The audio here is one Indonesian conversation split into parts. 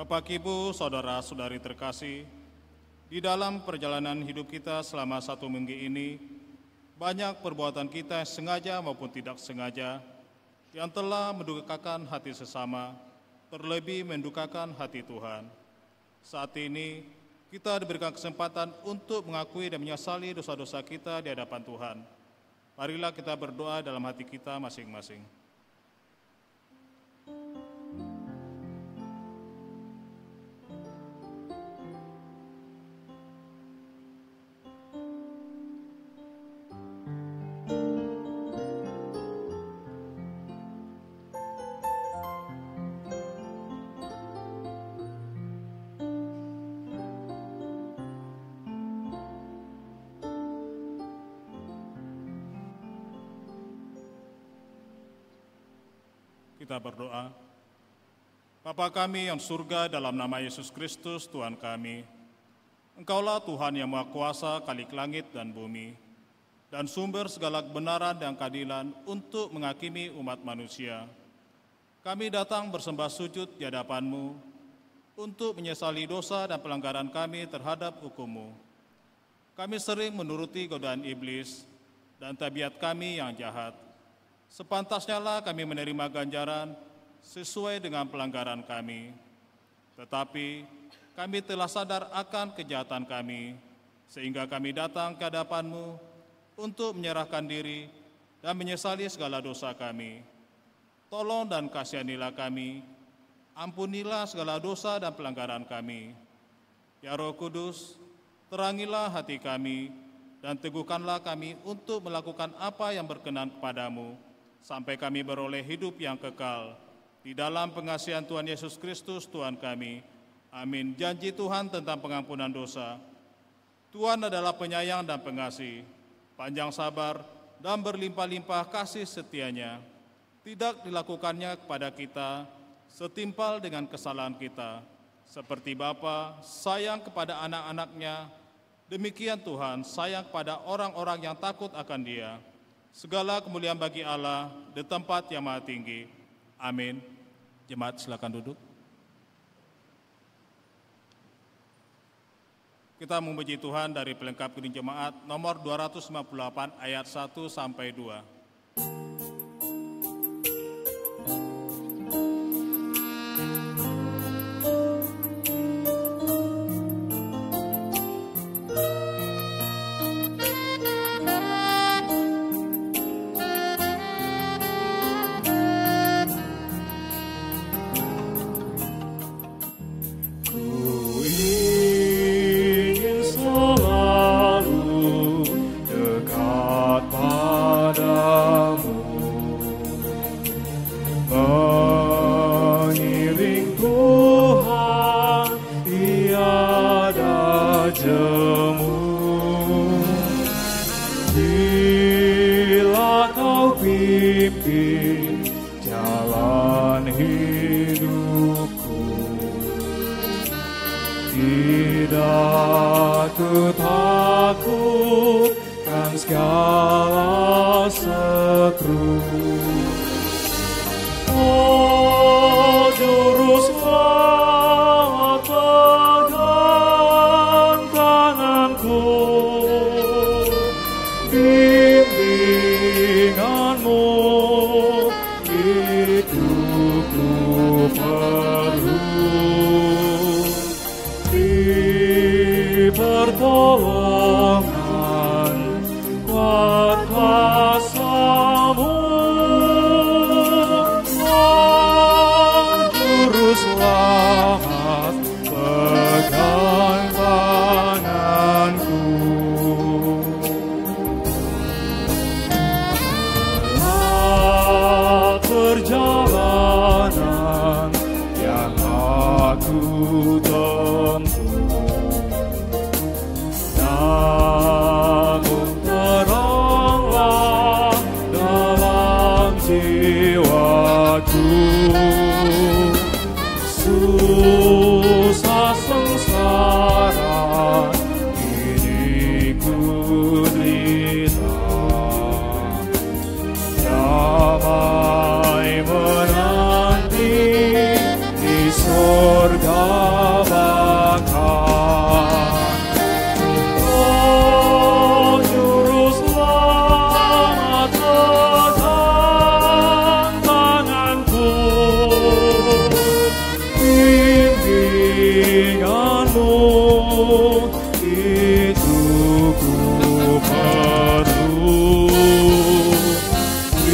Bapak, Ibu, Saudara-saudari terkasih, di dalam perjalanan hidup kita selama 1 minggu ini, banyak perbuatan kita sengaja maupun tidak sengaja yang telah mendukakan hati sesama, terlebih mendukakan hati Tuhan. Saat ini, kita diberikan kesempatan untuk mengakui dan menyesali dosa-dosa kita di hadapan Tuhan. Marilah kita berdoa dalam hati kita masing-masing. Kita berdoa. Bapa kami yang surga, dalam nama Yesus Kristus Tuhan kami, Engkaulah Tuhan yang Maha Kuasa Khalik langit dan bumi, dan sumber segala kebenaran dan keadilan untuk menghakimi umat manusia. Kami datang bersembah sujud di hadapan-Mu untuk menyesali dosa dan pelanggaran kami terhadap hukum-Mu. Kami sering menuruti godaan iblis dan tabiat kami yang jahat. Sepantasnya lah kami menerima ganjaran sesuai dengan pelanggaran kami. Tetapi kami telah sadar akan kejahatan kami, sehingga kami datang ke hadapan-Mu untuk menyerahkan diri dan menyesali segala dosa kami. Tolong dan kasihanilah kami, ampunilah segala dosa dan pelanggaran kami. Ya Roh Kudus, terangilah hati kami dan teguhkanlah kami untuk melakukan apa yang berkenan kepadamu, sampai kami beroleh hidup yang kekal. Di dalam pengasihan Tuhan Yesus Kristus Tuhan kami. Amin. Janji Tuhan tentang pengampunan dosa. Tuhan adalah penyayang dan pengasih, panjang sabar dan berlimpah-limpah kasih setianya. Tidak dilakukannya kepada kita setimpal dengan kesalahan kita. Seperti Bapa sayang kepada anak-anaknya, demikian Tuhan sayang kepada orang-orang yang takut akan Dia. Segala kemuliaan bagi Allah di tempat yang maha tinggi. Amin. Jemaat silakan duduk. Kita memuji Tuhan dari pelengkap Kidung Jemaat nomor 258 ayat 1 sampai 2. Susah sengsara ini ku derita, damai menanti di surga.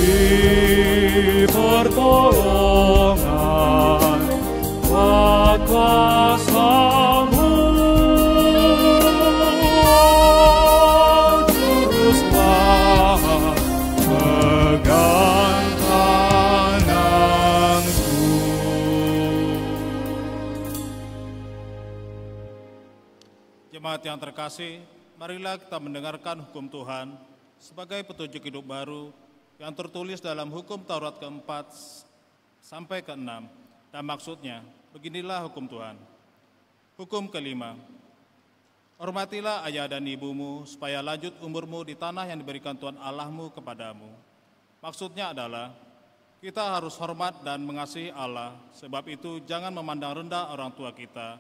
beri pertolongan, kuat kuasa-Mu, teruslah pegang tanganku. Jemaat yang terkasih, marilah kita mendengarkan hukum Tuhan sebagai petunjuk hidup baru yang tertulis dalam hukum Taurat ke-4 sampai ke-6. Dan maksudnya, beginilah hukum Tuhan. Hukum ke-5, hormatilah ayah dan ibumu supaya lanjut umurmu di tanah yang diberikan Tuhan Allahmu kepadamu. Maksudnya adalah, kita harus hormat dan mengasihi Allah, sebab itu jangan memandang rendah orang tua kita,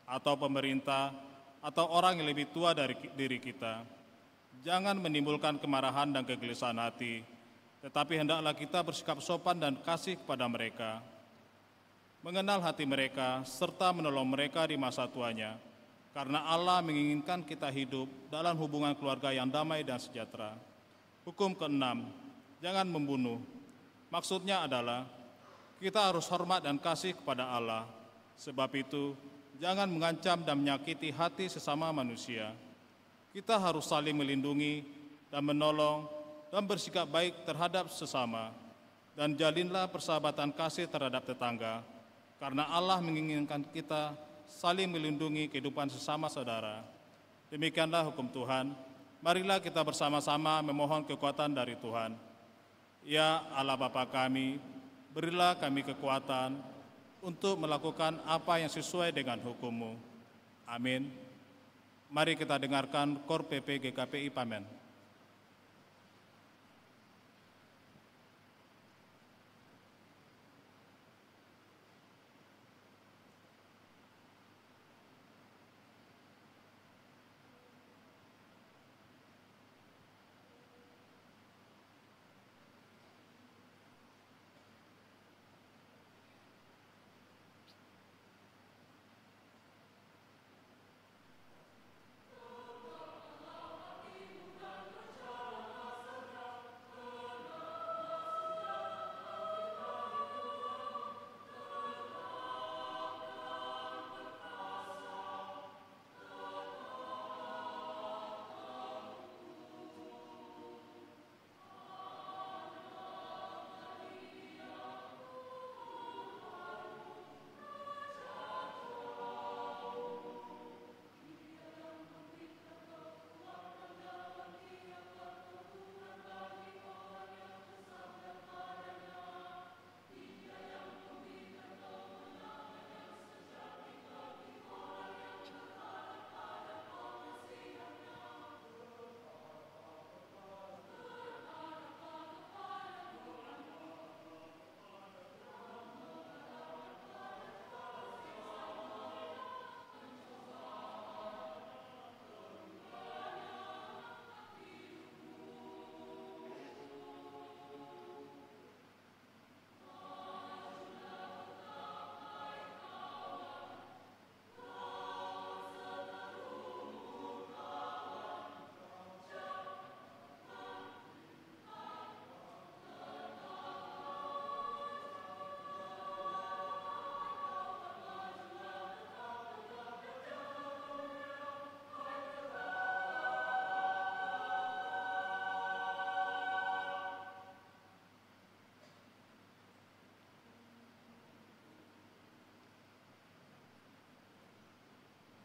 atau pemerintah, atau orang yang lebih tua dari diri kita. Jangan menimbulkan kemarahan dan kegelisahan hati, tetapi hendaklah kita bersikap sopan dan kasih kepada mereka, mengenal hati mereka, serta menolong mereka di masa tuanya, karena Allah menginginkan kita hidup dalam hubungan keluarga yang damai dan sejahtera. Hukum ke-6, jangan membunuh. Maksudnya adalah, kita harus hormat dan kasih kepada Allah, sebab itu, jangan mengancam dan menyakiti hati sesama manusia. Kita harus saling melindungi dan menolong dan bersikap baik terhadap sesama. Dan jalinlah persahabatan kasih terhadap tetangga, karena Allah menginginkan kita saling melindungi kehidupan sesama saudara. Demikianlah hukum Tuhan. Marilah kita bersama-sama memohon kekuatan dari Tuhan. Ya Allah Bapa kami, berilah kami kekuatan untuk melakukan apa yang sesuai dengan hukum-Mu. Amin. Mari kita dengarkan KOR PP GKPI Pamen.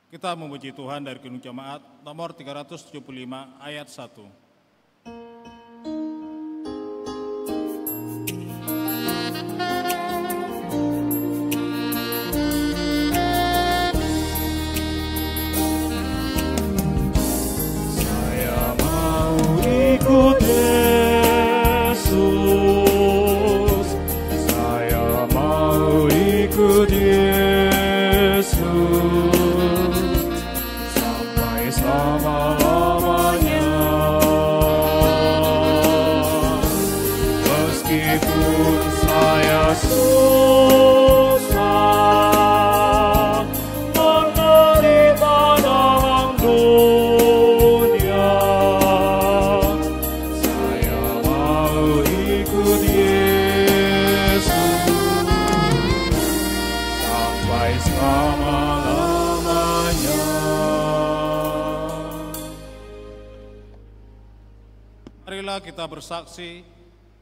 Kita memuji Tuhan dari Kidung Jemaat nomor 375 ayat 1. kita bersaksi,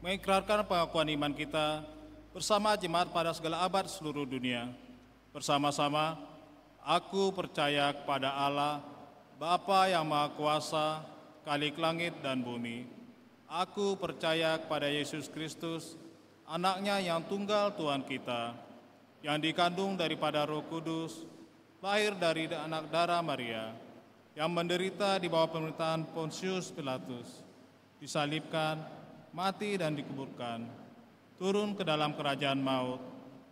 mengikrarkan pengakuan iman kita bersama jemaat pada segala abad seluruh dunia. Bersama-sama, aku percaya kepada Allah, Bapa yang Maha Kuasa, Khalik langit dan bumi. Aku percaya kepada Yesus Kristus, Anak-Nya yang tunggal Tuhan kita, yang dikandung daripada Roh Kudus, lahir dari anak darah Maria, yang menderita di bawah pemerintahan Pontius Pilatus, disalibkan, mati dan dikuburkan, turun ke dalam kerajaan maut,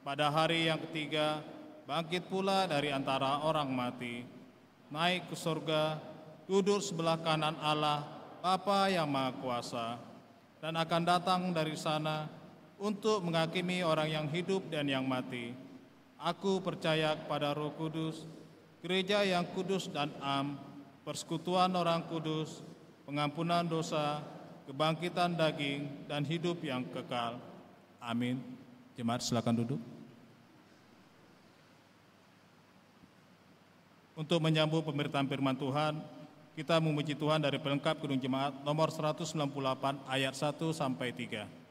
pada hari yang ketiga bangkit pula dari antara orang mati, naik ke surga, duduk sebelah kanan Allah, Bapa yang Maha Kuasa, dan akan datang dari sana untuk menghakimi orang yang hidup dan yang mati. Aku percaya kepada Roh Kudus, gereja yang kudus dan am, persekutuan orang kudus, pengampunan dosa, kebangkitan daging, dan hidup yang kekal. Amin. Jemaat silakan duduk. Untuk menyambut pemberitaan firman Tuhan, kita memuji Tuhan dari pelengkap Kidung Jemaat nomor 198 ayat 1 sampai 3.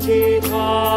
Kita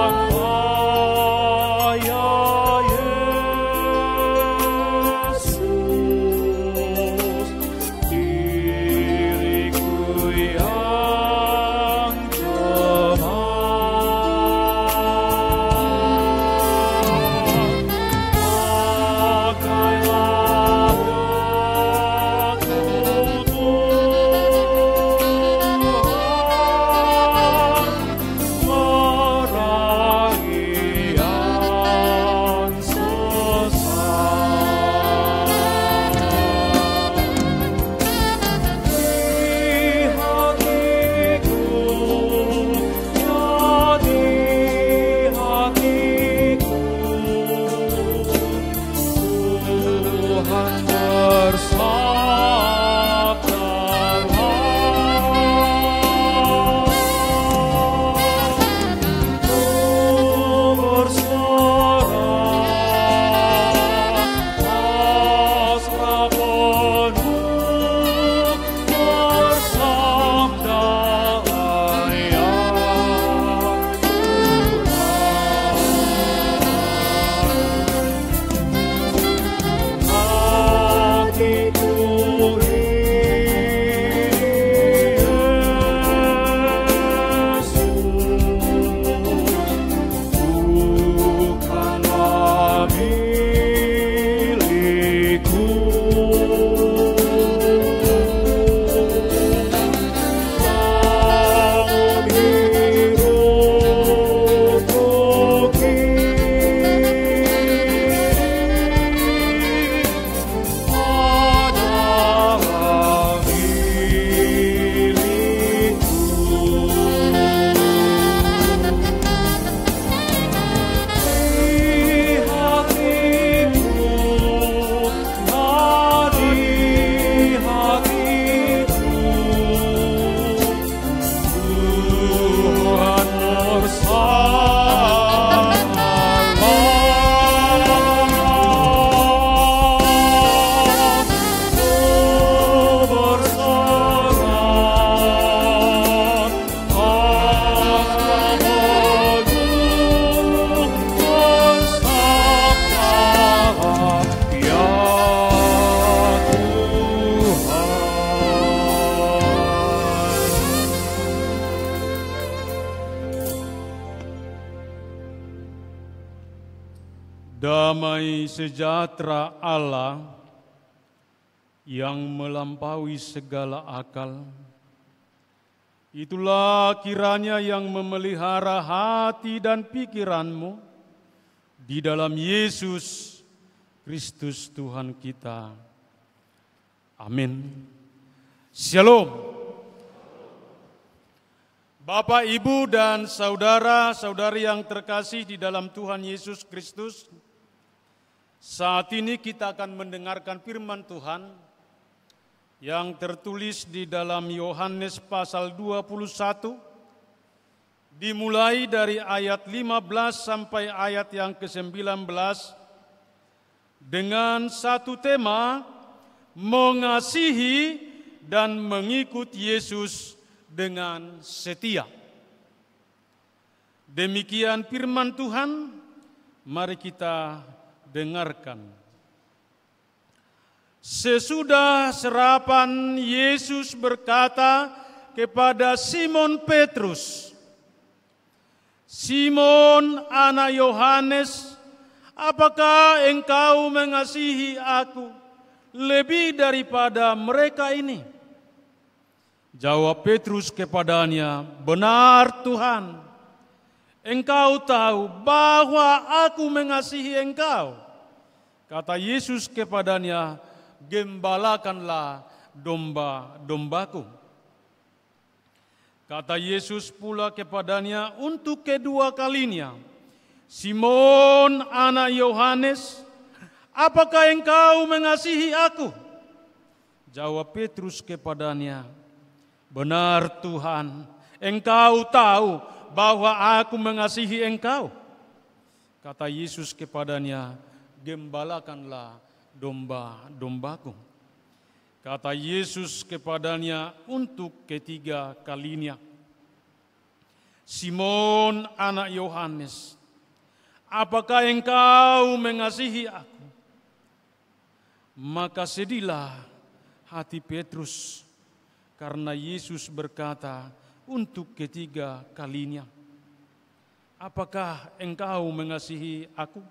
Damai sejahtera Allah yang melampaui segala akal, itulah kiranya yang memelihara hati dan pikiranmu di dalam Yesus Kristus Tuhan kita. Amin. Shalom. Bapak, Ibu, dan saudara-saudari yang terkasih di dalam Tuhan Yesus Kristus, saat ini kita akan mendengarkan firman Tuhan yang tertulis di dalam Yohanes pasal 21, dimulai dari ayat 15 sampai ayat yang ke-19, dengan satu tema, mengasihi dan mengikut Yesus dengan setia. Demikian firman Tuhan, mari kita dengarkan. Sesudah serapan, Yesus berkata kepada Simon Petrus, "Simon, anak Yohanes, apakah engkau mengasihi aku lebih daripada mereka ini?" Jawab Petrus kepadanya, "Benar Tuhan, engkau tahu bahwa aku mengasihi engkau." Kata Yesus kepadanya, "Gembalakanlah domba-dombaku." Kata Yesus pula kepadanya untuk kedua kalinya, "Simon, anak Yohanes, apakah engkau mengasihi aku?" Jawab Petrus kepadanya, "Benar Tuhan, engkau tahu bahwa aku mengasihi engkau." Kata Yesus kepadanya, "Gembalakanlah domba-dombaku." Kata Yesus kepadanya untuk ketiga kalinya, "Simon, anak Yohanes, apakah engkau mengasihi aku?" Maka sedihlah hati Petrus karena Yesus berkata untuk ketiga kalinya, "Apakah engkau mengasihi aku?"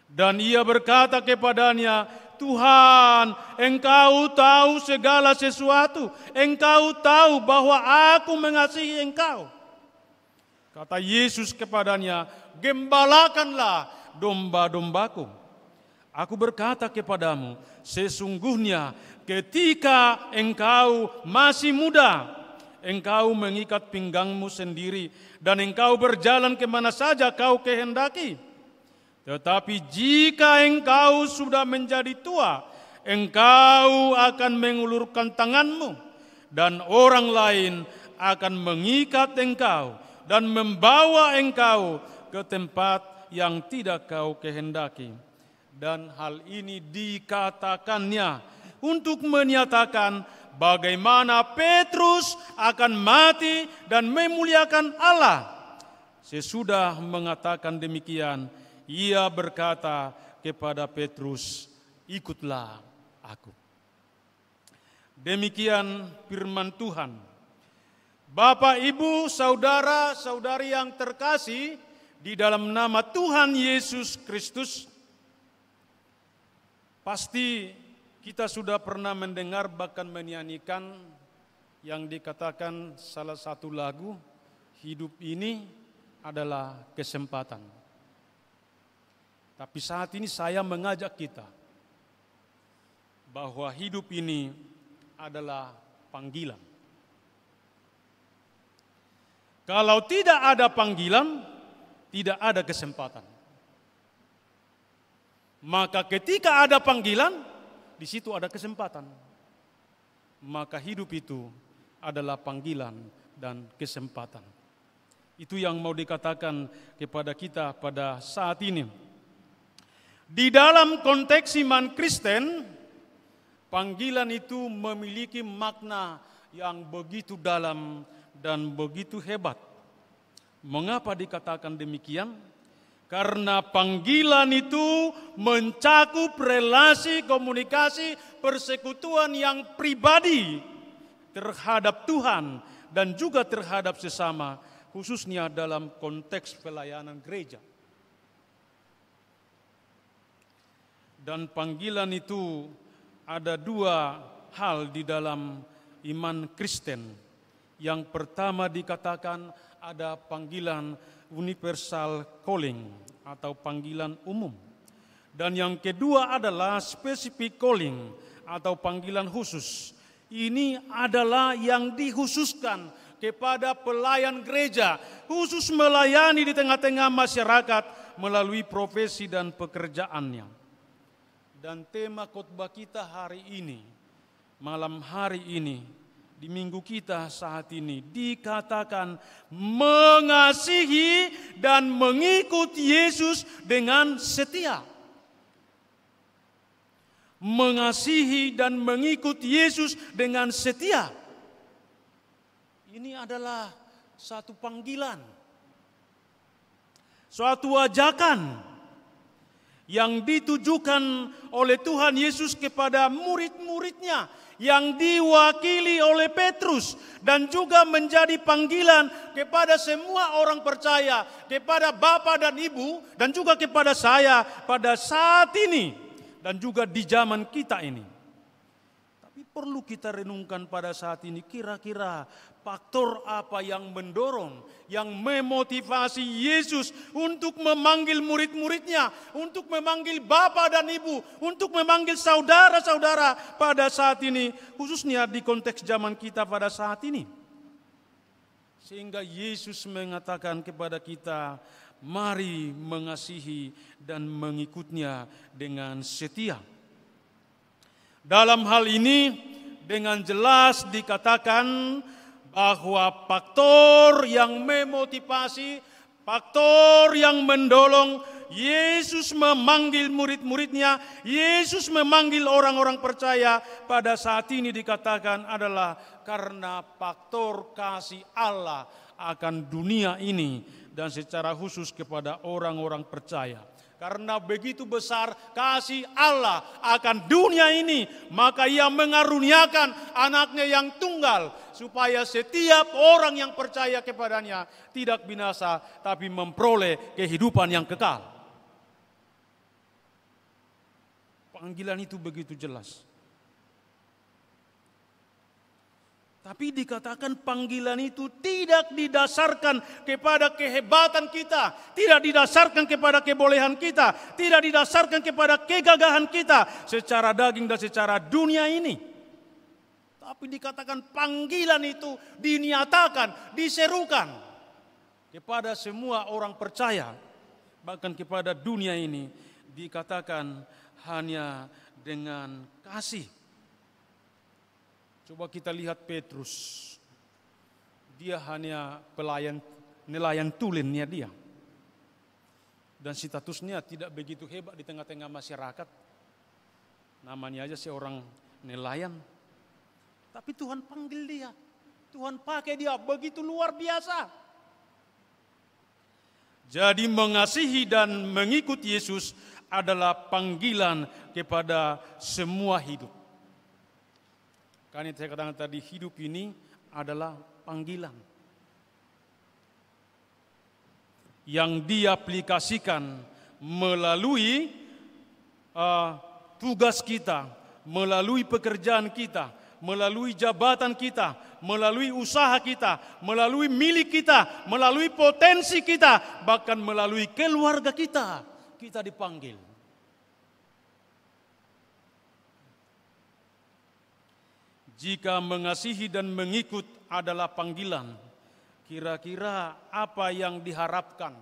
Dan ia berkata kepadanya, "Tuhan, engkau tahu segala sesuatu. Engkau tahu bahwa aku mengasihi engkau." Kata Yesus kepadanya, "Gembalakanlah domba-dombaku. Aku berkata kepadamu, sesungguhnya ketika engkau masih muda, engkau mengikat pinggangmu sendiri dan engkau berjalan kemana saja kau kehendaki. Tetapi jika engkau sudah menjadi tua, engkau akan mengulurkan tanganmu dan orang lain akan mengikat engkau dan membawa engkau ke tempat yang tidak kau kehendaki." Dan hal ini dikatakannya untuk menyatakan bagaimana Petrus akan mati dan memuliakan Allah. Sesudah mengatakan demikian, ia berkata kepada Petrus, "Ikutlah aku." Demikian firman Tuhan. Bapak, Ibu, saudara-saudari yang terkasih di dalam nama Tuhan Yesus Kristus, pasti kita sudah pernah mendengar bahkan menyanyikan yang dikatakan salah satu lagu, "Hidup ini adalah kesempatan." Tapi saat ini saya mengajak kita bahwa hidup ini adalah panggilan. Kalau tidak ada panggilan, tidak ada kesempatan. Maka ketika ada panggilan, di situ ada kesempatan. Maka hidup itu adalah panggilan dan kesempatan. Itu yang mau dikatakan kepada kita pada saat ini. Di dalam konteks iman Kristen, panggilan itu memiliki makna yang begitu dalam dan begitu hebat. Mengapa dikatakan demikian? Karena panggilan itu mencakup relasi, komunikasi, persekutuan yang pribadi terhadap Tuhan dan juga terhadap sesama, khususnya dalam konteks pelayanan gereja. Dan panggilan itu ada dua hal di dalam iman Kristen. Yang pertama dikatakan ada panggilan universal calling atau panggilan umum. Dan yang kedua adalah specific calling atau panggilan khusus. Ini adalah yang dikhususkan kepada pelayan gereja, khusus melayani di tengah-tengah masyarakat melalui profesi dan pekerjaannya. Dan tema khotbah kita hari ini, malam hari ini, di minggu kita saat ini dikatakan mengasihi dan mengikuti Yesus dengan setia. Mengasihi dan mengikuti Yesus dengan setia. Ini adalah satu panggilan, suatu ajakan yang ditujukan oleh Tuhan Yesus kepada murid-muridnya, yang diwakili oleh Petrus, dan juga menjadi panggilan kepada semua orang percaya, kepada Bapak dan Ibu, dan juga kepada saya pada saat ini, dan juga di zaman kita ini. Tapi perlu kita renungkan pada saat ini, kira-kira faktor apa yang mendorong, yang memotivasi Yesus untuk memanggil murid-muridnya, untuk memanggil Bapak dan Ibu, untuk memanggil saudara-saudara pada saat ini, khususnya di konteks zaman kita pada saat ini. Sehingga Yesus mengatakan kepada kita, mari mengasihi dan mengikutnya dengan setia. Dalam hal ini dengan jelas dikatakan bahwa faktor yang memotivasi, faktor yang mendorong Yesus memanggil murid-muridnya, Yesus memanggil orang-orang percaya pada saat ini dikatakan adalah karena faktor kasih Allah akan dunia ini dan secara khusus kepada orang-orang percaya. Karena begitu besar kasih Allah akan dunia ini, maka Ia mengaruniakan anaknya yang tunggal, supaya setiap orang yang percaya kepadanya tidak binasa, tapi memperoleh kehidupan yang kekal. Panggilan itu begitu jelas. Tapi dikatakan panggilan itu tidak didasarkan kepada kehebatan kita, tidak didasarkan kepada kebolehan kita, tidak didasarkan kepada kegagahan kita secara daging dan secara dunia ini. Tapi dikatakan panggilan itu dinyatakan, diserukan kepada semua orang percaya, bahkan kepada dunia ini, dikatakan hanya dengan kasih. Coba kita lihat Petrus, dia hanya nelayan tulennya dia. Dan statusnya tidak begitu hebat di tengah-tengah masyarakat. Namanya aja seorang nelayan. Tapi Tuhan panggil dia, Tuhan pakai dia begitu luar biasa. Jadi mengasihi dan mengikuti Yesus adalah panggilan kepada semua hidup. Karena saya katakan tadi, hidup ini adalah panggilan yang diaplikasikan melalui tugas kita, melalui pekerjaan kita, melalui jabatan kita, melalui usaha kita, melalui milik kita, melalui potensi kita, bahkan melalui keluarga kita, kita dipanggil. Jika mengasihi dan mengikut adalah panggilan, kira-kira apa yang diharapkan,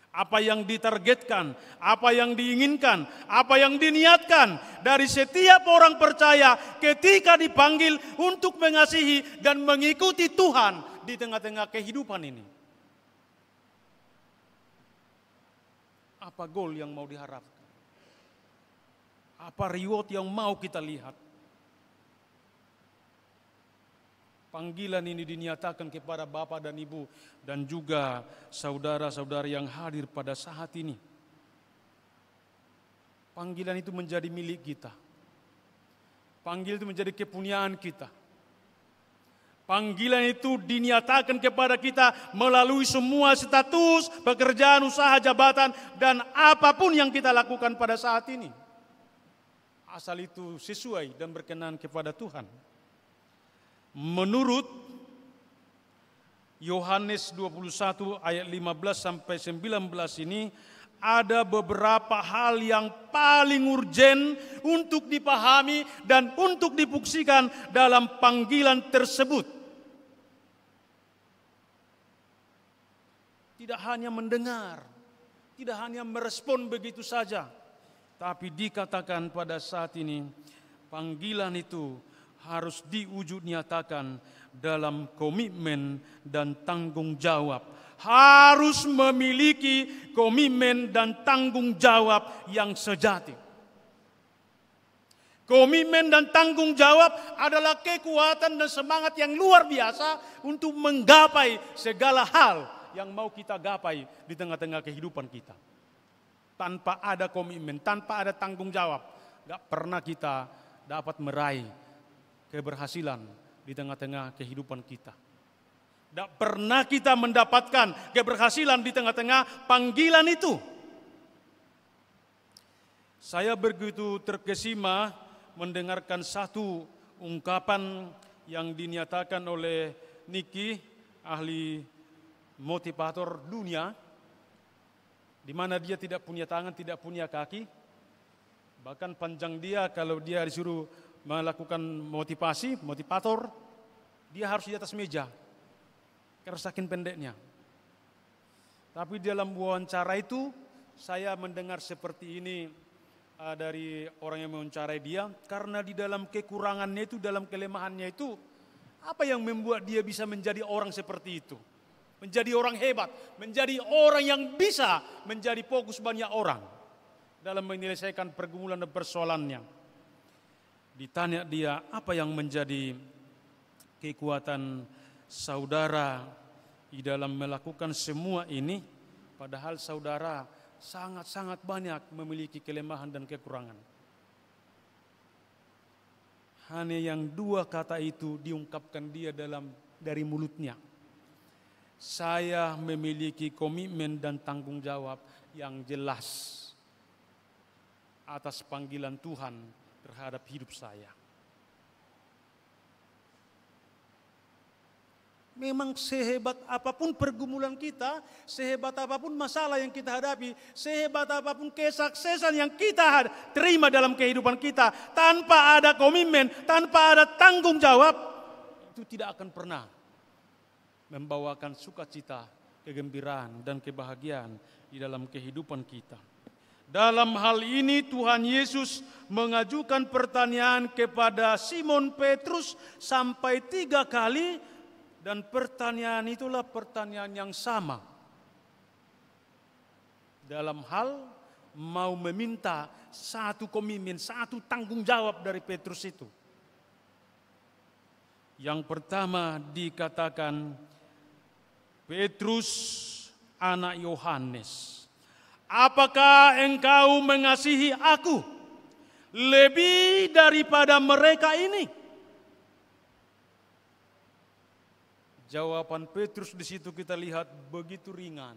apa yang ditargetkan, apa yang diinginkan, apa yang diniatkan dari setiap orang percaya ketika dipanggil untuk mengasihi dan mengikuti Tuhan di tengah-tengah kehidupan ini? Apa goal yang mau diharapkan? Apa reward yang mau kita lihat? Panggilan ini dinyatakan kepada Bapak dan Ibu dan juga saudara-saudari yang hadir pada saat ini. Panggilan itu menjadi milik kita. Panggilan itu menjadi kepunyaan kita. Panggilan itu dinyatakan kepada kita melalui semua status, pekerjaan, usaha, jabatan, dan apapun yang kita lakukan pada saat ini. asal itu sesuai dan berkenan kepada Tuhan. Menurut Yohanes 21 ayat 15 sampai 19 ini, ada beberapa hal yang paling urgen untuk dipahami dan untuk dibuktikan dalam panggilan tersebut. Tidak hanya mendengar, tidak hanya merespon begitu saja, tapi dikatakan pada saat ini panggilan itu harus diwujud nyatakan dalam komitmen dan tanggung jawab. Harus memiliki komitmen dan tanggung jawab yang sejati. Komitmen dan tanggung jawab adalah kekuatan dan semangat yang luar biasa untuk menggapai segala hal yang mau kita gapai di tengah-tengah kehidupan kita. Tanpa ada komitmen, tanpa ada tanggung jawab, gak pernah kita dapat meraih keberhasilan di tengah-tengah kehidupan kita. Tidak pernah kita mendapatkan keberhasilan di tengah-tengah panggilan itu. Saya begitu terkesima mendengarkan satu ungkapan yang dinyatakan oleh Niki, ahli motivator dunia, di mana dia tidak punya tangan, tidak punya kaki. Bahkan panjang dia kalau dia disuruh melakukan motivator, dia harus di atas meja. Karena saking pendeknya. Tapi dalam wawancara itu saya mendengar seperti ini dari orang yang mewawancarai dia, karena di dalam kekurangannya itu, dalam kelemahannya itu, apa yang membuat dia bisa menjadi orang seperti itu? Menjadi orang hebat, menjadi orang yang bisa menjadi fokus banyak orang dalam menyelesaikan pergumulan dan persoalannya. Ditanya dia, apa yang menjadi kekuatan saudara di dalam melakukan semua ini, padahal saudara sangat-sangat banyak memiliki kelemahan dan kekurangan. Hanya yang dua kata itu diungkapkan dia dari mulutnya. Saya memiliki komitmen dan tanggung jawab yang jelas atas panggilan Tuhan terhadap hidup saya. Memang sehebat apapun pergumulan kita, sehebat apapun masalah yang kita hadapi, sehebat apapun kesuksesan yang kita terima dalam kehidupan kita, tanpa ada komitmen, tanpa ada tanggung jawab, itu tidak akan pernah membawakan sukacita, kegembiraan, dan kebahagiaan di dalam kehidupan kita. Dalam hal ini Tuhan Yesus mengajukan pertanyaan kepada Simon Petrus sampai 3 kali, dan pertanyaan itulah pertanyaan yang sama. Dalam hal mau meminta satu komitmen, satu tanggung jawab dari Petrus itu. Yang pertama dikatakan, Petrus anak Yohanes, apakah engkau mengasihi aku lebih daripada mereka ini? Jawaban Petrus di situ kita lihat begitu ringan.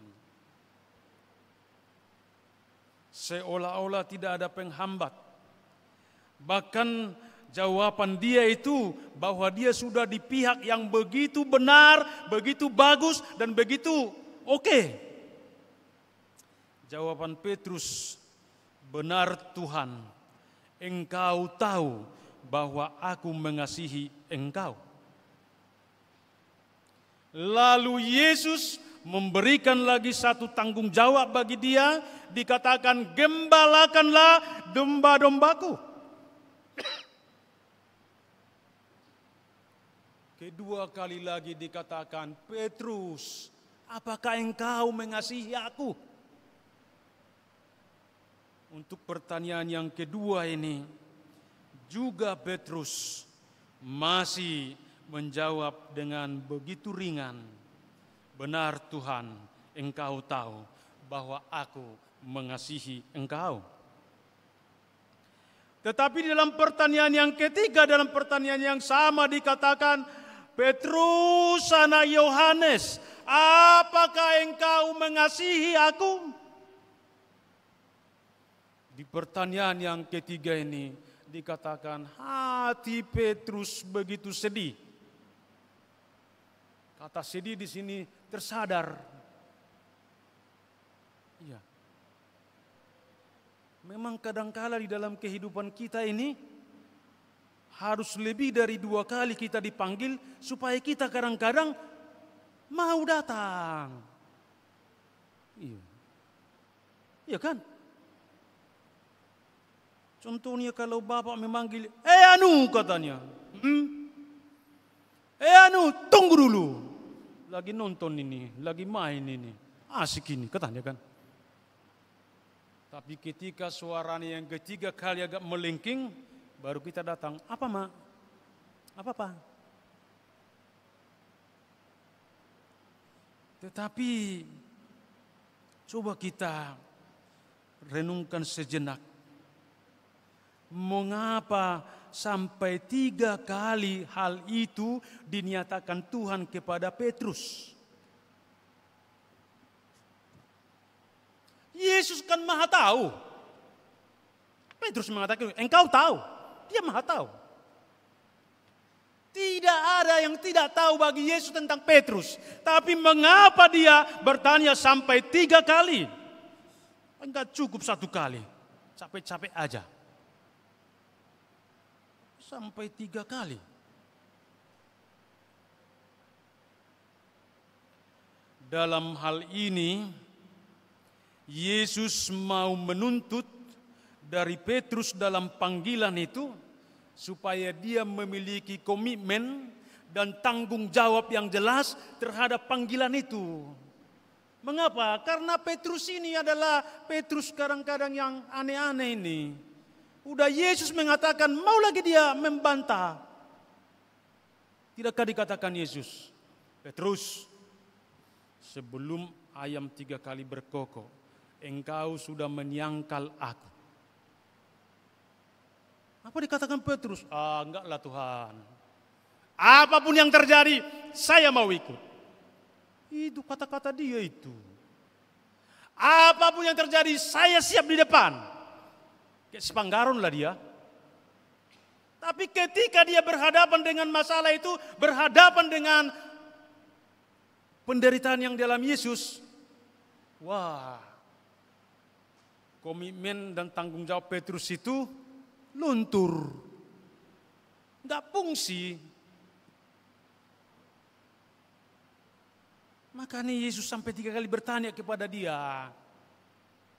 Seolah-olah tidak ada penghambat. Bahkan jawaban dia itu bahwa dia sudah di pihak yang begitu benar, begitu bagus, dan begitu oke. Jawaban Petrus, benar Tuhan, engkau tahu bahwa aku mengasihi engkau. Lalu Yesus memberikan lagi satu tanggung jawab bagi dia, dikatakan gembalakanlah domba-dombaku. Kedua kali lagi dikatakan, Petrus, apakah engkau mengasihi aku? Untuk pertanyaan yang kedua ini, juga Petrus masih menjawab dengan begitu ringan, benar Tuhan, engkau tahu bahwa aku mengasihi engkau. Tetapi dalam pertanyaan yang ketiga, dalam pertanyaan yang sama dikatakan, Petrus anak Yohanes, apakah engkau mengasihi aku? Di pertanyaan yang ketiga ini dikatakan hati Petrus begitu sedih. Kata sedih di sini tersadar. Iya. Memang kadangkala di dalam kehidupan kita ini harus lebih dari 2 kali kita dipanggil supaya kita kadang-kadang mau datang. Iya. Iya kan? Contohnya kalau Bapak memanggil, anu katanya. Anu tunggu dulu. Lagi nonton ini, lagi main ini. Asik ini katanya kan. Tapi ketika suaranya yang ketiga kali agak melengking, baru kita datang. Apa mak? Apa? Tetapi coba kita renungkan sejenak. Mengapa sampai 3 kali hal itu dinyatakan Tuhan kepada Petrus? Yesus kan maha tahu. Petrus mengatakan, engkau tahu. Dia maha tahu. Tidak ada yang tidak tahu bagi Yesus tentang Petrus. Tapi mengapa dia bertanya sampai 3 kali? Enggak cukup 1 kali. Capek-capek aja. Sampai 3 kali. Dalam hal ini, Yesus mau menuntut dari Petrus dalam panggilan itu, supaya dia memiliki komitmen dan tanggung jawab yang jelas terhadap panggilan itu. Mengapa? Karena Petrus ini adalah Petrus kadang-kadang yang aneh-aneh ini. Udah Yesus mengatakan, mau lagi dia membantah. Tidakkah dikatakan Yesus, Petrus, sebelum ayam 3 kali berkokok, engkau sudah menyangkal aku. Apa dikatakan Petrus? Enggaklah Tuhan. Apapun yang terjadi, saya mau ikut. Itu kata-kata dia itu. Apapun yang terjadi, saya siap di depan. Kayak sepanggaron lah dia. Tapi ketika dia berhadapan dengan masalah itu, berhadapan dengan penderitaan yang dalam Yesus, wah, komitmen dan tanggung jawab Petrus itu luntur, nggak fungsi. Makanya Yesus sampai 3 kali bertanya kepada dia,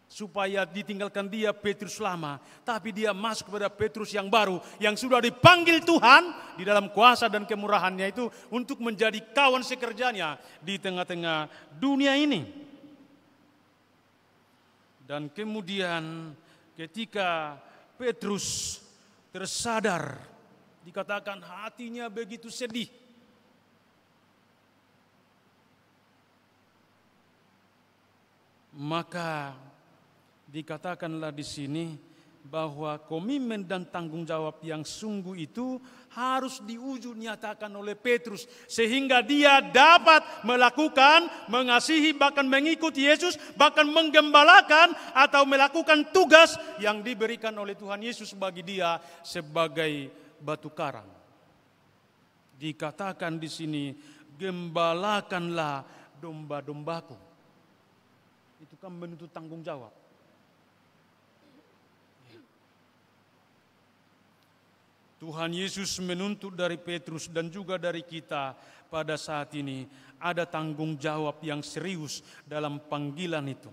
supaya ditinggalkan dia Petrus lama, tapi dia masuk kepada Petrus yang baru, yang sudah dipanggil Tuhan di dalam kuasa dan kemurahannya itu untuk menjadi kawan sekerjanya di tengah-tengah dunia ini. Dan kemudian ketika Petrus tersadar, dikatakan hatinya begitu sedih. Maka dikatakanlah di sini bahwa komitmen dan tanggung jawab yang sungguh itu harus diuji nyatakan oleh Petrus, sehingga dia dapat melakukan, mengasihi, bahkan mengikuti Yesus, bahkan menggembalakan atau melakukan tugas yang diberikan oleh Tuhan Yesus bagi dia sebagai batu karang. Dikatakan di sini, gembalakanlah domba-dombaku. Itu kan menuntut tanggung jawab. Tuhan Yesus menuntut dari Petrus dan juga dari kita pada saat ini ada tanggung jawab yang serius dalam panggilan itu.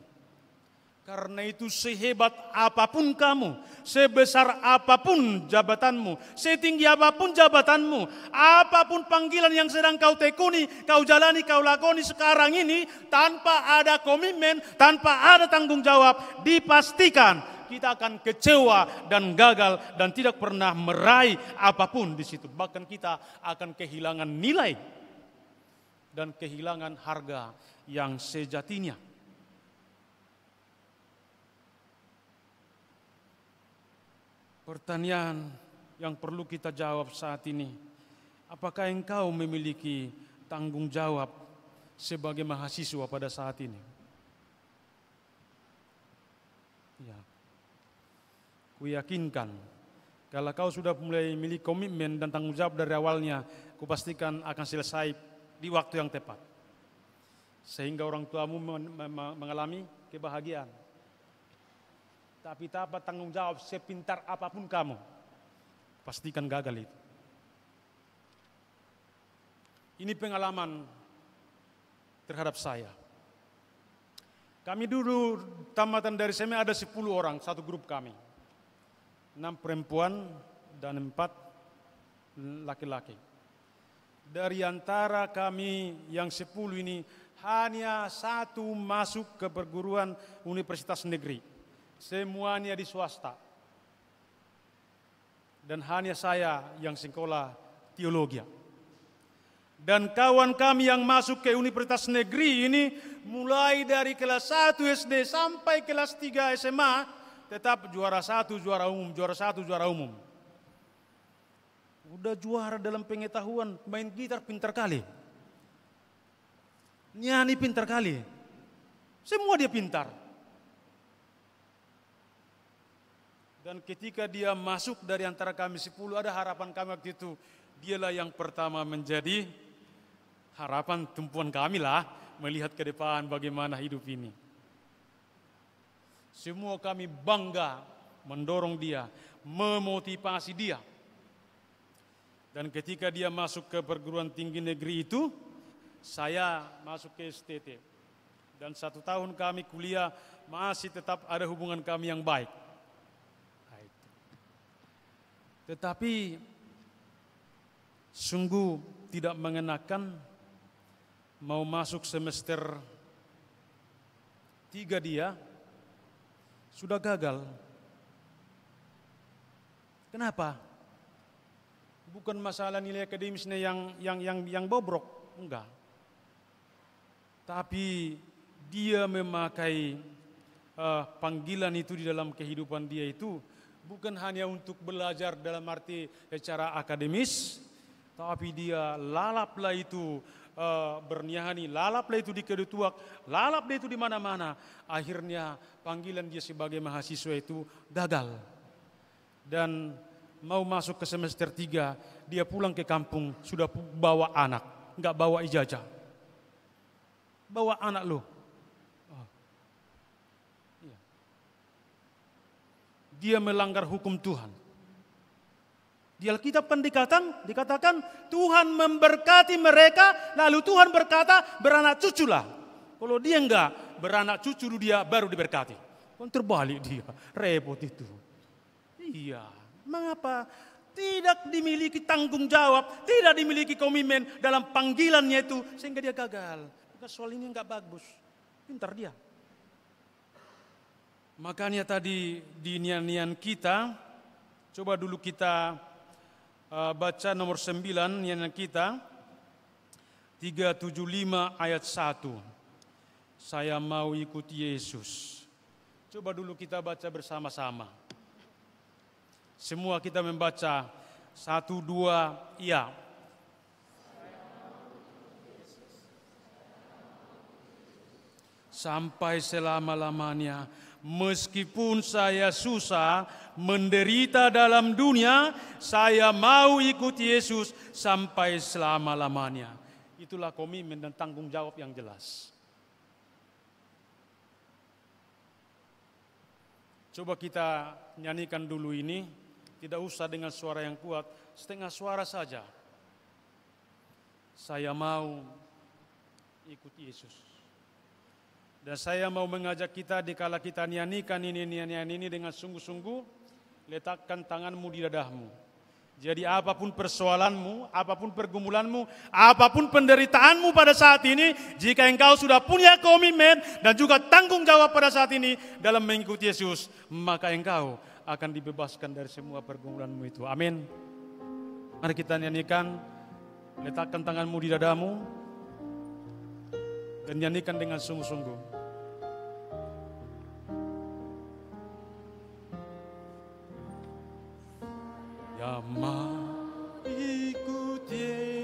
Karena itu sehebat apapun kamu, sebesar apapun jabatanmu, setinggi apapun jabatanmu, apapun panggilan yang sedang kau tekuni, kau jalani, kau lakoni sekarang ini, tanpa ada komitmen, tanpa ada tanggung jawab, dipastikan kita akan kecewa dan gagal dan tidak pernah meraih apapun di situ. Bahkan kita akan kehilangan nilai dan kehilangan harga yang sejatinya. Pertanyaan yang perlu kita jawab saat ini, apakah engkau memiliki tanggung jawab sebagai mahasiswa pada saat ini? Ya. Kuyakinkan Kalau kau sudah mulai miliki komitmen dan tanggung jawab dari awalnya, kupastikan akan selesai di waktu yang tepat. Sehingga orang tuamu mengalami kebahagiaan. Tapi tanpa tanggung jawab, sepintar apapun kamu, pastikan gagal itu. Ini pengalaman terhadap saya. Kami dulu tamatan dari SMA ada 10 orang, satu grup kami. 6 perempuan dan 4 laki-laki. Dari antara kami yang 10 ini, hanya 1 masuk ke perguruan universitas negeri. Semuanya di swasta. Dan hanya saya yang sekolah teologi. Dan kawan kami yang masuk ke universitas negeri ini, mulai dari kelas 1 SD sampai kelas 3 SMA, tetap juara 1, juara umum, juara 1, juara umum. Udah juara dalam pengetahuan, main gitar pintar kali. Nyanyi pintar kali. Semua dia pintar. Dan ketika dia masuk dari antara kami 10, ada harapan kami waktu itu. Dialah yang pertama menjadi harapan tumpuan kami lah, melihat ke depan bagaimana hidup ini. Semua kami bangga mendorong dia, memotivasi dia. Dan ketika dia masuk ke perguruan tinggi negeri itu, saya masuk ke STT. Dan 1 tahun kami kuliah, masih tetap ada hubungan kami yang baik. Tetapi sungguh tidak mengenakan mau masuk semester 3 dia sudah gagal. Kenapa? Bukan masalah nilai akademisnya yang bobrok, enggak. Tapi dia memakai panggilan itu di dalam kehidupan dia itu bukan hanya untuk belajar dalam arti secara akademis, tapi dia lalaplah itu bernyanyi, lalaplah itu di kedutuak, lalaplah itu di mana-mana. Akhirnya panggilan dia sebagai mahasiswa itu gagal. Dan mau masuk ke semester 3, dia pulang ke kampung sudah bawa anak, enggak bawa ijazah. Bawa anak loh. Dia melanggar hukum Tuhan. Di Alkitab kan dikatakan Tuhan memberkati mereka, lalu Tuhan berkata beranak cuculah. Kalau dia enggak beranak cucu dia baru diberkati. Kan terbalik dia, repot itu. Iya, mengapa tidak dimiliki tanggung jawab, tidak dimiliki komitmen dalam panggilannya itu sehingga dia gagal. Bukan soal ini enggak bagus, pintar dia. Makanya tadi di nyanyian kita, coba dulu kita baca nomor 9 nyanyian kita, 375 ayat 1. Saya mau ikut Yesus. Coba dulu kita baca bersama-sama. Semua kita membaca 1, 2, iya. Sampai selama-lamanya. Meskipun saya susah, menderita dalam dunia, saya mau ikut Yesus sampai selama-lamanya. Itulah komitmen dan tanggung jawab yang jelas. Coba kita nyanyikan dulu ini, tidak usah dengan suara yang kuat, setengah suara saja. Saya mau ikut Yesus. Dan saya mau mengajak kita dikala kita nyanyikan nyanyian ini dengan sungguh-sungguh, letakkan tanganmu di dadahmu. Jadi apapun persoalanmu, apapun pergumulanmu, apapun penderitaanmu pada saat ini, jika engkau sudah punya komitmen dan juga tanggung jawab pada saat ini dalam mengikuti Yesus, maka engkau akan dibebaskan dari semua pergumulanmu itu. Amin. Mari kita nyanyikan, letakkan tanganmu di dadamu, dan nyanyikan dengan sungguh-sungguh. Ya mau ikut Yesus,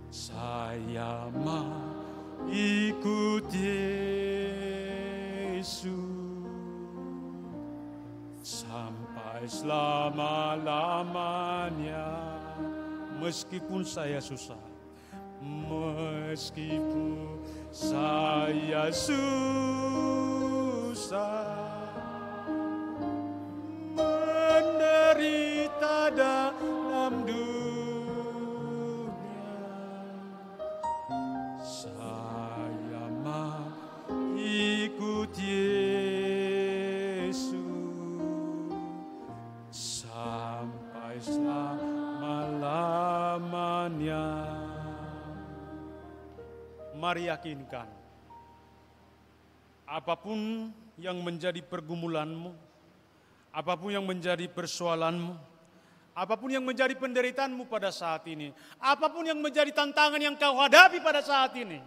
saya mau ikut Yesus. selama-lamanya. Meskipun saya susah, meskipun saya susah, menderita dalam dunia, saya mengikut Yesus sampai selama-lamanya. Mari yakinkan, apapun yang menjadi pergumulanmu, apapun yang menjadi persoalanmu, apapun yang menjadi penderitaanmu pada saat ini, apapun yang menjadi tantangan yang kau hadapi pada saat ini,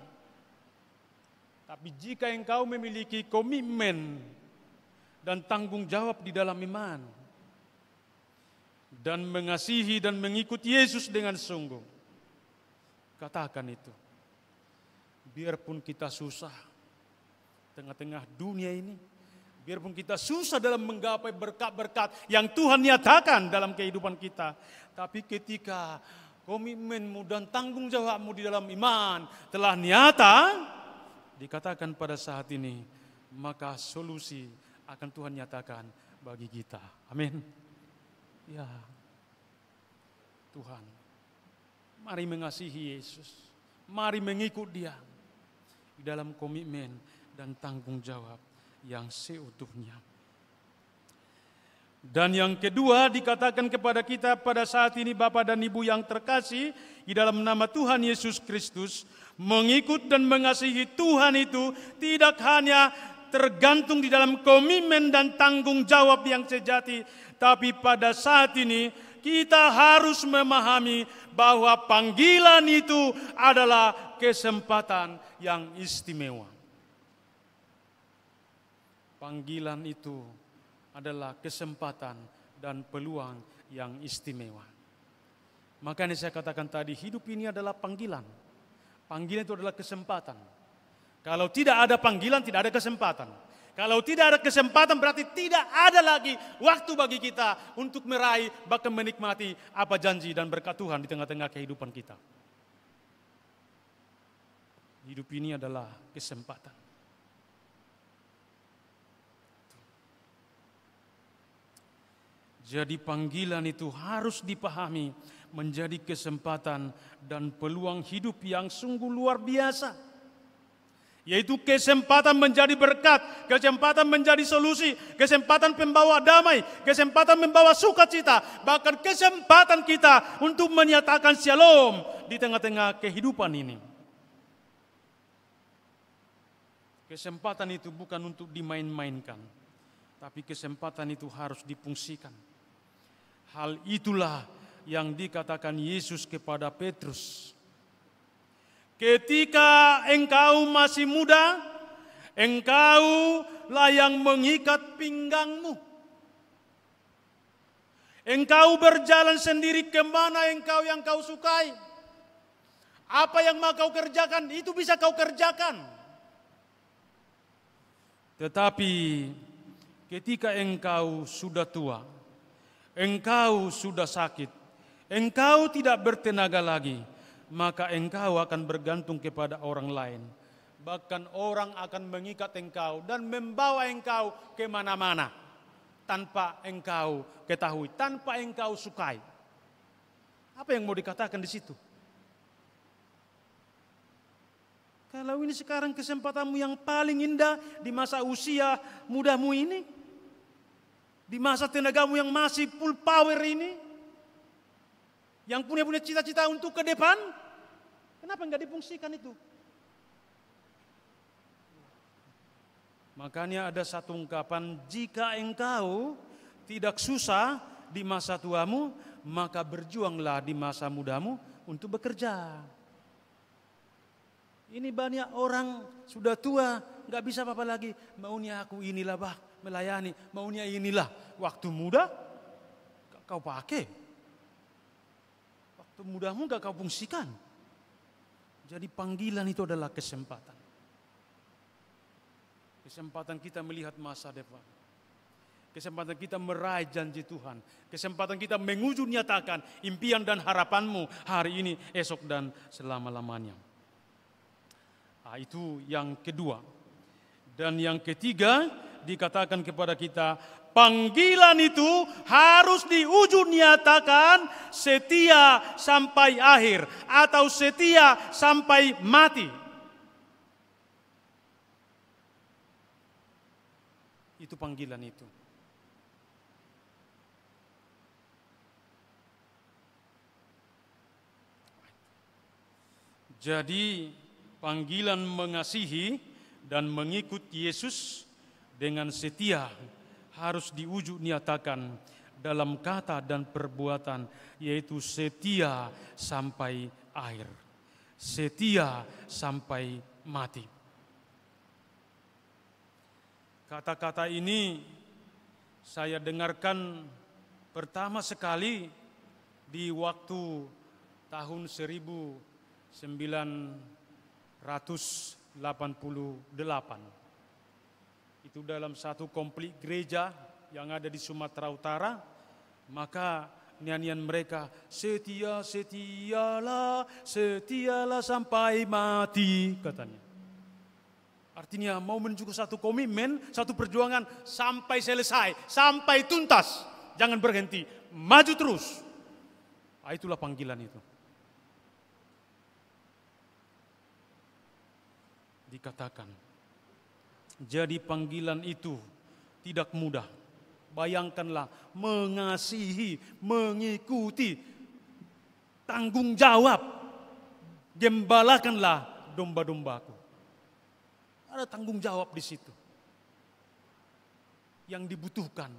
tapi jika engkau memiliki komitmen dan tanggung jawab di dalam iman, dan mengasihi dan mengikut Yesus dengan sungguh, katakan itu. Biarpun kita susah tengah-tengah dunia ini, biarpun kita susah dalam menggapai berkat-berkat yang Tuhan nyatakan dalam kehidupan kita, tapi ketika komitmenmu dan tanggung jawabmu di dalam iman telah nyata, dikatakan pada saat ini, maka solusi akan Tuhan nyatakan bagi kita. Amin. Ya Tuhan, mari mengasihi Yesus, mari mengikut Dia di dalam komitmen dan tanggung jawab yang seutuhnya. Dan yang kedua dikatakan kepada kita pada saat ini, Bapak dan Ibu yang terkasih, di dalam nama Tuhan Yesus Kristus, mengikut dan mengasihi Tuhan itu tidak hanya tergantung di dalam komitmen dan tanggung jawab yang sejati, tapi pada saat ini kita harus memahami bahwa panggilan itu adalah kesempatan yang istimewa. Panggilan itu adalah kesempatan dan peluang yang istimewa. Makanya saya katakan tadi, hidup ini adalah panggilan. Panggilan itu adalah kesempatan. Kalau tidak ada panggilan, tidak ada kesempatan. Kalau tidak ada kesempatan, berarti tidak ada lagi waktu bagi kita untuk meraih, bahkan menikmati apa janji dan berkat Tuhan di tengah-tengah kehidupan kita. Hidup ini adalah kesempatan. Jadi panggilan itu harus dipahami menjadi kesempatan dan peluang hidup yang sungguh luar biasa. Yaitu kesempatan menjadi berkat, kesempatan menjadi solusi, kesempatan pembawa damai, kesempatan membawa sukacita, bahkan kesempatan kita untuk menyatakan shalom di tengah-tengah kehidupan ini. Kesempatan itu bukan untuk dimain-mainkan, tapi kesempatan itu harus difungsikan. Hal itulah yang dikatakan Yesus kepada Petrus. Ketika engkau masih muda, engkaulah yang mengikat pinggangmu. Engkau berjalan sendiri kemana yang kau sukai. Apa yang mau kau kerjakan, itu bisa kau kerjakan. Tetapi ketika engkau sudah tua, engkau sudah sakit, engkau tidak bertenaga lagi, maka engkau akan bergantung kepada orang lain. Bahkan orang akan mengikat engkau dan membawa engkau kemana-mana tanpa engkau ketahui, tanpa engkau sukai. Apa yang mau dikatakan di situ? Kalau ini sekarang kesempatanmu yang paling indah di masa usia mudamu ini, di masa tenagamu yang masih full power ini, yang punya cita-cita untuk ke depan, kenapa enggak difungsikan itu? Makanya ada satu ungkapan, jika engkau tidak susah di masa tuamu, maka berjuanglah di masa mudamu untuk bekerja. Ini banyak orang sudah tua, enggak bisa apa-apa lagi. Maunya aku inilah bah, melayani, maunya inilah. Waktu muda, kau pakai. Waktu mudamu enggak kau fungsikan. Jadi panggilan itu adalah kesempatan. Kesempatan kita melihat masa depan. kesempatan kita meraih janji Tuhan, kesempatan kita menguju nyatakan impian dan harapanmu hari ini, esok, dan selama-lamanya. Itu yang kedua. Dan yang ketiga, dikatakan kepada kita, panggilan itu harus diuju nyatakan setia sampai akhir atau setia sampai mati. Itu panggilan itu. Jadi panggilan mengasihi dan mengikut Yesus dengan setia harus diuju nyatakan dalam kata dan perbuatan, yaitu setia sampai akhir, setia sampai mati. Kata-kata ini saya dengarkan pertama sekali di waktu tahun 1988. Itu dalam satu komplik gereja yang ada di Sumatera Utara, maka nyanyian mereka, setia, setialah, setialah sampai mati, katanya. Artinya mau menuju ke satu komitmen, satu perjuangan sampai selesai, sampai tuntas. Jangan berhenti, maju terus. Itulah panggilan itu. Dikatakan, jadi panggilan itu tidak mudah. Bayangkanlah, mengasihi, mengikuti, tanggung jawab. Gembalakanlah domba-dombaku. Ada tanggung jawab di situ. Yang dibutuhkan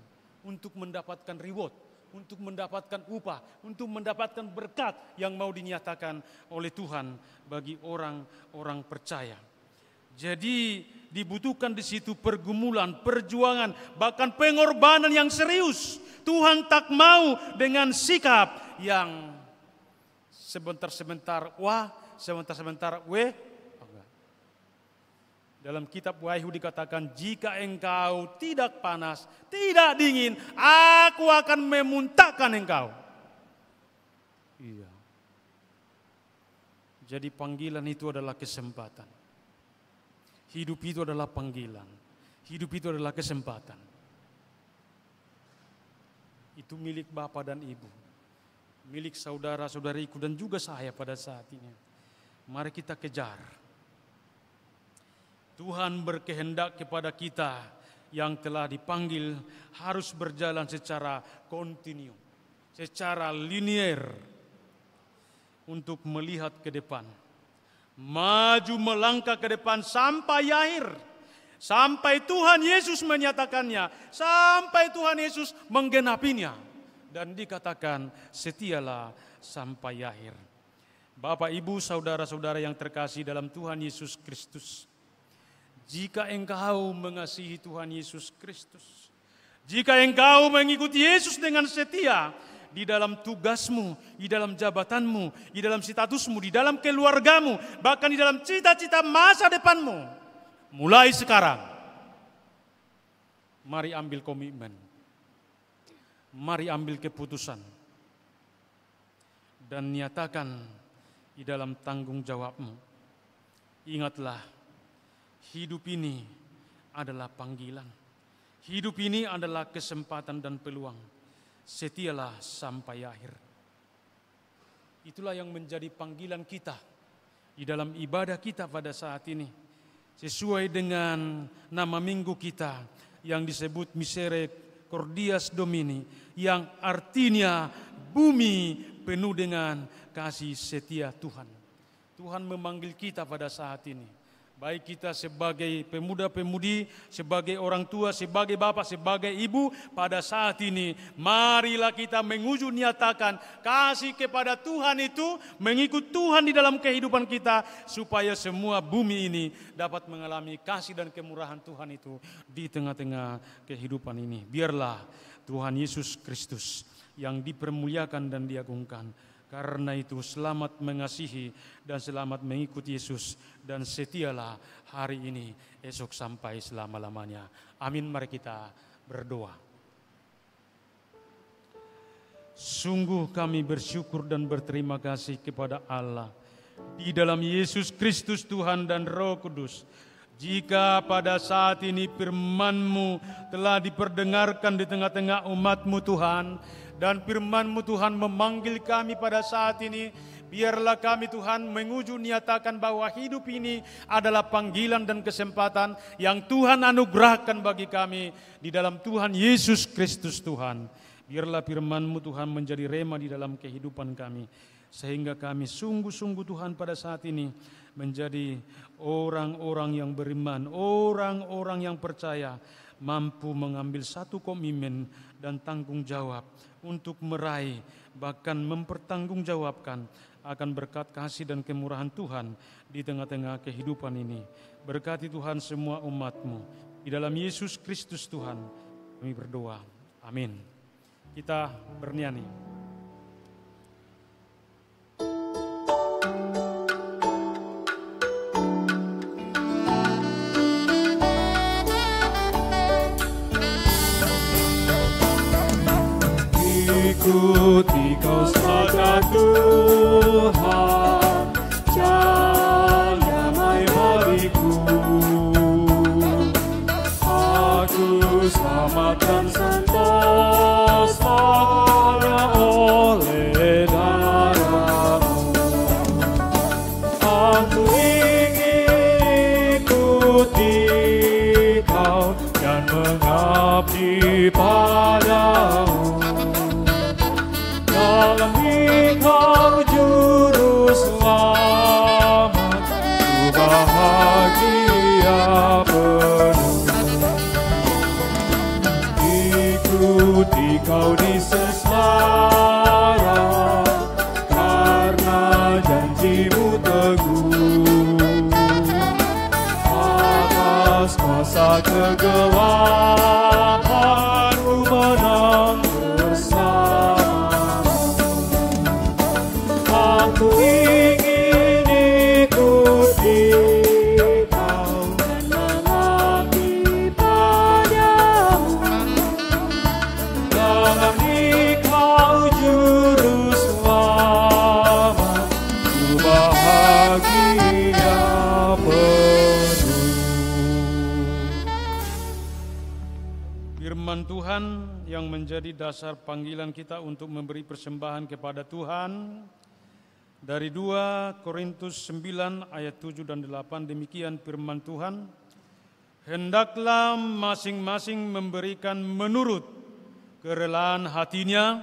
untuk mendapatkan reward, untuk mendapatkan upah, untuk mendapatkan berkat yang mau dinyatakan oleh Tuhan bagi orang-orang percaya. Jadi dibutuhkan di situ pergumulan, perjuangan, bahkan pengorbanan yang serius. Tuhan tak mau dengan sikap yang sebentar-sebentar wah, sebentar-sebentar weh. Dalam kitab Wahyu dikatakan, jika engkau tidak panas, tidak dingin, aku akan memuntahkan engkau. Iya. Jadi panggilan itu adalah kesempatan. Hidup itu adalah panggilan. Hidup itu adalah kesempatan. Itu milik Bapak dan Ibu. Milik saudara-saudariku dan juga saya pada saat ini. Mari kita kejar. Tuhan berkehendak kepada kita yang telah dipanggil harus berjalan secara kontinu, secara linier untuk melihat ke depan. Maju melangkah ke depan sampai akhir. Sampai Tuhan Yesus menyatakannya. Sampai Tuhan Yesus menggenapinya. Dan dikatakan setialah sampai akhir. Bapak, Ibu, saudara-saudara yang terkasih dalam Tuhan Yesus Kristus. Jika engkau mengasihi Tuhan Yesus Kristus. Jika engkau mengikuti Yesus dengan setia. Di dalam tugasmu, di dalam jabatanmu, di dalam statusmu, di dalam keluargamu, bahkan di dalam cita-cita masa depanmu. Mulai sekarang, mari ambil komitmen. Mari ambil keputusan. Dan nyatakan di dalam tanggung jawabmu. Ingatlah, hidup ini adalah panggilan. Hidup ini adalah kesempatan dan peluang. Setialah sampai akhir. Itulah yang menjadi panggilan kita di dalam ibadah kita pada saat ini. Sesuai dengan nama minggu kita yang disebut Misericordias Domini, yang artinya bumi penuh dengan kasih setia Tuhan. Tuhan memanggil kita pada saat ini. Baik kita sebagai pemuda-pemudi, sebagai orang tua, sebagai bapak, sebagai ibu, pada saat ini marilah kita menguju nyatakan kasih kepada Tuhan itu, mengikut Tuhan di dalam kehidupan kita, supaya semua bumi ini dapat mengalami kasih dan kemurahan Tuhan itu di tengah-tengah kehidupan ini. Biarlah Tuhan Yesus Kristus yang dipermuliakan dan diagungkan. Karena itu selamat mengasihi dan selamat mengikuti Yesus, dan setialah hari ini, esok sampai selama-lamanya. Amin. Mari kita berdoa. Sungguh kami bersyukur dan berterima kasih kepada Allah di dalam Yesus Kristus Tuhan dan Roh Kudus. Jika pada saat ini firman-Mu telah diperdengarkan di tengah-tengah umat-Mu Tuhan, dan firman-Mu Tuhan memanggil kami pada saat ini, biarlah kami Tuhan menguju nyatakan bahwa hidup ini adalah panggilan dan kesempatan yang Tuhan anugerahkan bagi kami di dalam Tuhan Yesus Kristus Tuhan. Biarlah firman-Mu Tuhan menjadi rema di dalam kehidupan kami, sehingga kami sungguh-sungguh Tuhan pada saat ini menjadi orang-orang yang beriman, orang-orang yang percaya, mampu mengambil satu komitmen dan tanggung jawab untuk meraih, bahkan mempertanggungjawabkan akan berkat kasih dan kemurahan Tuhan di tengah-tengah kehidupan ini. Berkati Tuhan semua umat-Mu, di dalam Yesus Kristus Tuhan kami berdoa. Amin. Kita bernyanyi. Ikuti kau saja Tuhan, jalan damai bagiku. Aku selamat dan sentosa oleh darah-Mu. Aku ingin ikuti kau dan mengabdi padamu. Dalam Engkau juru selamat, ku bahagia penuh. Ikuti kau di sesara, karena janji-Mu teguh. Atas kuasa kegelapan-Mu menang bersama. Aku ingin ikuti kau dan mengabdi padamu. Dalam Engkau juru selamat, ku bahagia penuh. Firman Tuhan yang menjadi dasar panggilan kita untuk memberi persembahan kepada Tuhan dari 2 Korintus 9 ayat 7 dan 8, demikian firman Tuhan. Hendaklah masing-masing memberikan menurut kerelaan hatinya,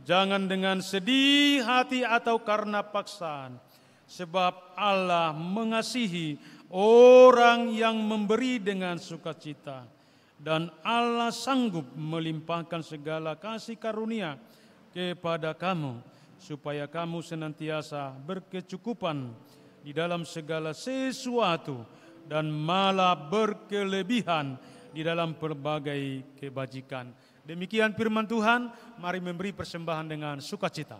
jangan dengan sedih hati atau karena paksaan, sebab Allah mengasihi orang yang memberi dengan sukacita, dan Allah sanggup melimpahkan segala kasih karunia kepada kamu, supaya kamu senantiasa berkecukupan di dalam segala sesuatu dan malah berkelebihan di dalam berbagai kebajikan. Demikian firman Tuhan, mari memberi persembahan dengan sukacita.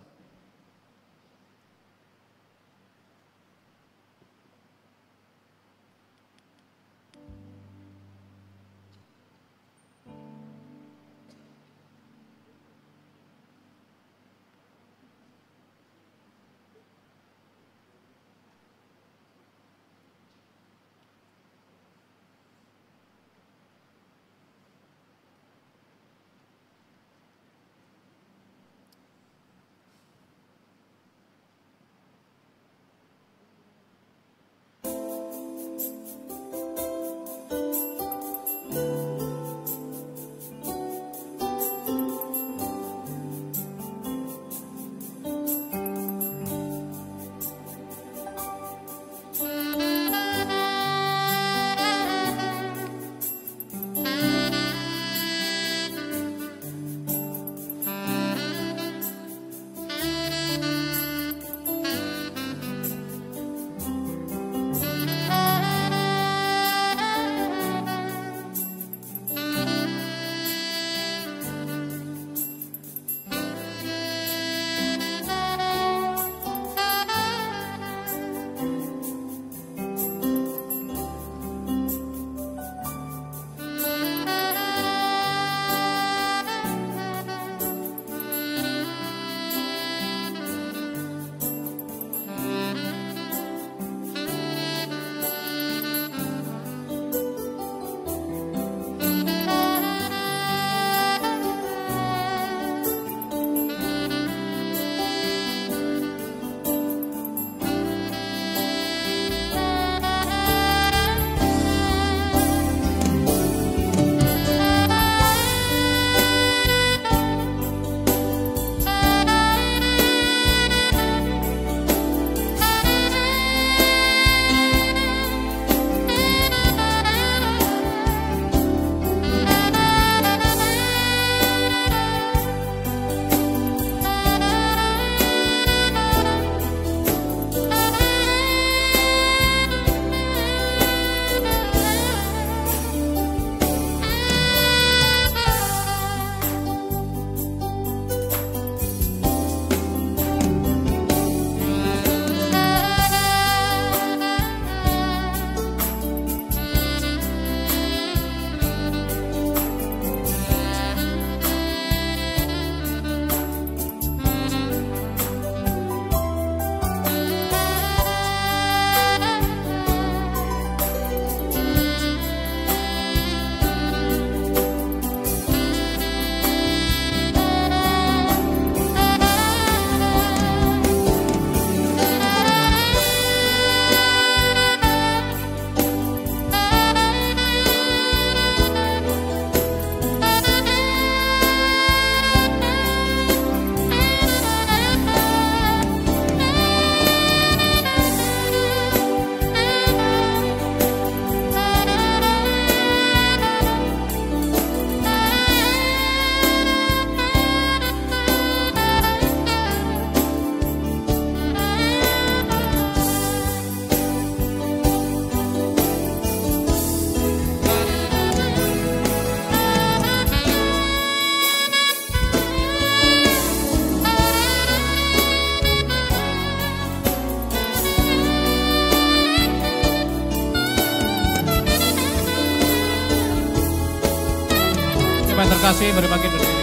terkasih, mari bangkit berdiri.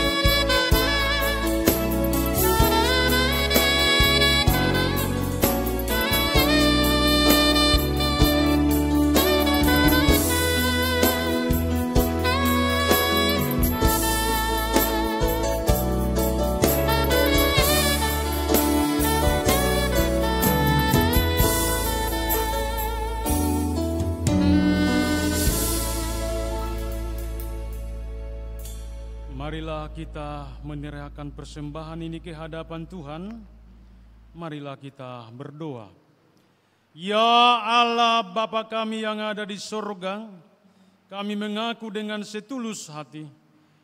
Marilah kita menyerahkan persembahan ini ke hadapan Tuhan. Marilah kita berdoa. Ya Allah Bapa kami yang ada di sorga, kami mengaku dengan setulus hati,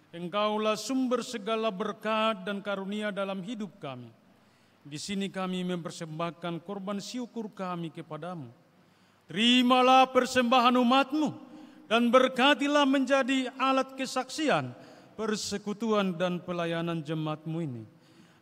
Engkaulah sumber segala berkat dan karunia dalam hidup kami. Di sini kami mempersembahkan korban syukur kami kepadamu. Terimalah persembahan umat-Mu dan berkatilah menjadi alat kesaksian, persekutuan dan pelayanan jemaat-Mu ini.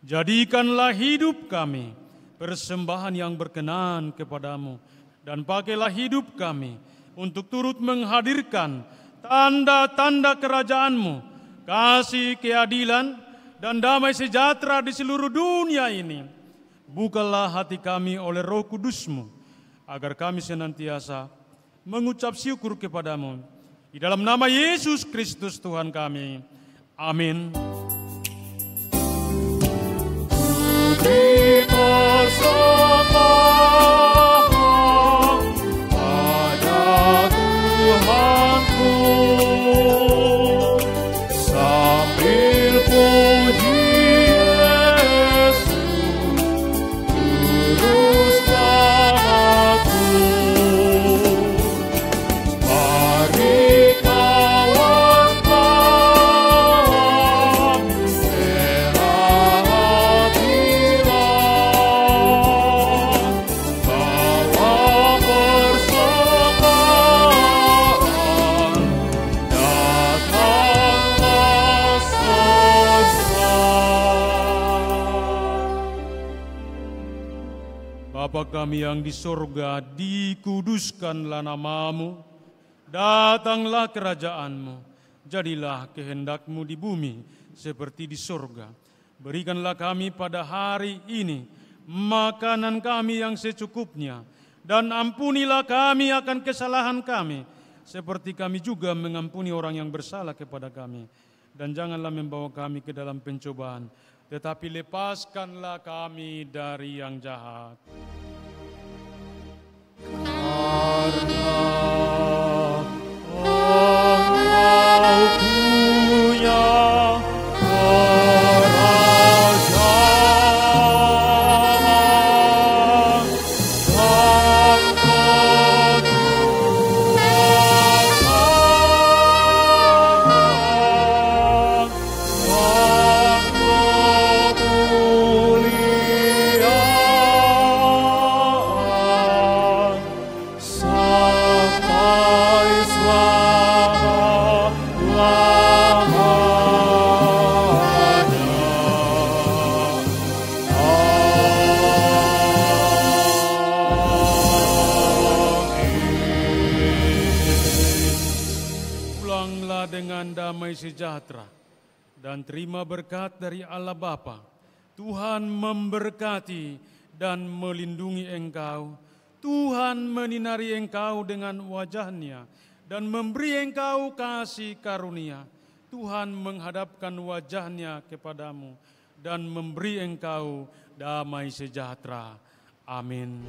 Jadikanlah hidup kami persembahan yang berkenan kepadamu, dan pakailah hidup kami untuk turut menghadirkan tanda-tanda kerajaan-Mu, kasih, keadilan, dan damai sejahtera di seluruh dunia ini. Bukalah hati kami oleh Roh Kudus-Mu, agar kami senantiasa mengucap syukur kepadamu. Di dalam nama Yesus Kristus Tuhan kami. Amin. Beri persembahan pada Tuhanku, sambil puji Yesus luruskan aku. Mari kawan-kawan bawa persembahan, datanglah sesat. Bapa kami yang di sorga, dikuduskanlah nama-Mu, datanglah kerajaan-Mu, jadilah kehendak-Mu di bumi seperti di sorga. Berikanlah kami pada hari ini makanan kami yang secukupnya, dan ampunilah kami akan kesalahan kami, seperti kami juga mengampuni orang yang bersalah kepada kami. Dan janganlah membawa kami ke dalam pencobaan, tetapi lepaskanlah kami dari yang jahat. Karena Engkau punya kerajaan dan kemuliaan dan kemuliaan sampai Pulanglah dengan damai sejahtera dan terima berkat dari Allah Bapa. Tuhan memberkati dan melindungi engkau. Tuhan menyinari engkau dengan wajah-Nya dan memberi engkau kasih karunia. Tuhan menghadapkan wajah-Nya kepadamu dan memberi engkau damai sejahtera. Amin.